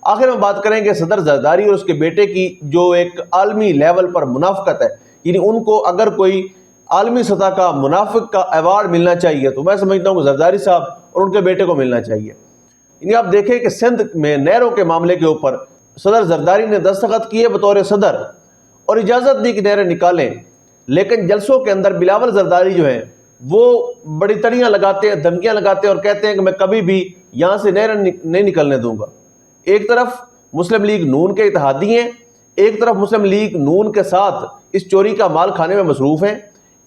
آخر میں بات کریں کہ صدر زرداری اور اس کے بیٹے کی جو ایک عالمی لیول پر منافقت ہے، یعنی ان کو اگر کوئی عالمی سطح کا منافق کا ایوارڈ ملنا چاہیے تو میں سمجھتا ہوں کہ زرداری صاحب اور ان کے بیٹے کو ملنا چاہیے۔ یعنی آپ دیکھیں کہ سندھ میں نہروں کے معاملے کے اوپر صدر زرداری نے دستخط کیے بطور صدر اور اجازت دی کہ نہریں نکالیں، لیکن جلسوں کے اندر بلاول زرداری جو ہیں وہ بڑی تڑیاں لگاتے ہیں، دھمکیاں لگاتے ہیں اور کہتے ہیں کہ میں کبھی بھی یہاں سے نہریں نہیں نکلنے دوں گا۔ ایک طرف مسلم لیگ نون کے اتحادی ہیں، ایک طرف مسلم لیگ نون کے ساتھ اس چوری کا مال کھانے میں مصروف ہیں،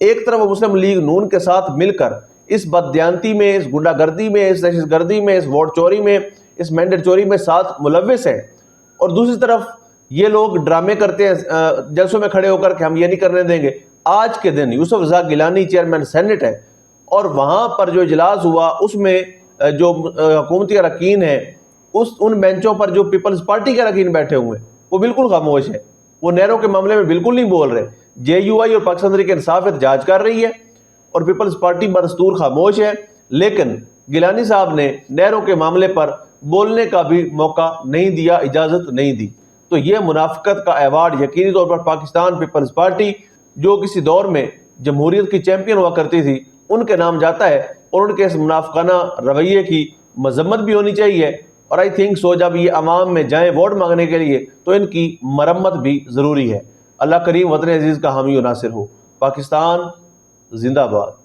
ایک طرف مسلم لیگ نون کے ساتھ مل کر اس بددیانتی میں، اس گنڈا گردی میں، اس دہشت گردی میں، اس ووٹ چوری میں، اس مینڈیٹ چوری میں ساتھ ملوث ہیں، اور دوسری طرف یہ لوگ ڈرامے کرتے ہیں جلسوں میں کھڑے ہو کر کہ ہم یہ نہیں کرنے دیں گے۔ آج کے دن یوسف رضا گیلانی چیئرمین سینٹ ہے اور وہاں پر جو اجلاس ہوا اس میں جو حکومتی اراکین ہیں ان بینچوں پر جو پیپلز پارٹی کے اراکین بیٹھے ہوئے ہیں وہ بالکل خاموش ہیں، وہ نہروں کے معاملے میں بالکل نہیں بول رہے۔ جے یو آئی اور پاکستان تحریک انصاف احتجاج کر رہی ہے اور پیپلز پارٹی بدستور خاموش ہے، لیکن گیلانی صاحب نے نہروں کے معاملے پر بولنے کا بھی موقع نہیں دیا، اجازت نہیں دی۔ تو یہ منافقت کا ایوارڈ یقینی طور پر پاکستان پیپلز پارٹی جو کسی دور میں جمہوریت کی چیمپئن ہوا کرتی تھی ان کے نام جاتا ہے، اور ان کے اس منافقانہ رویے کی مذمت بھی ہونی چاہیے، اور آئی تھنک سو جب یہ عوام میں جائیں ووٹ مانگنے کے لیے تو ان کی مرمت بھی ضروری ہے۔ اللہ کریم وطن عزیز کا حامی و ناصر ہو۔ پاکستان زندہ باد۔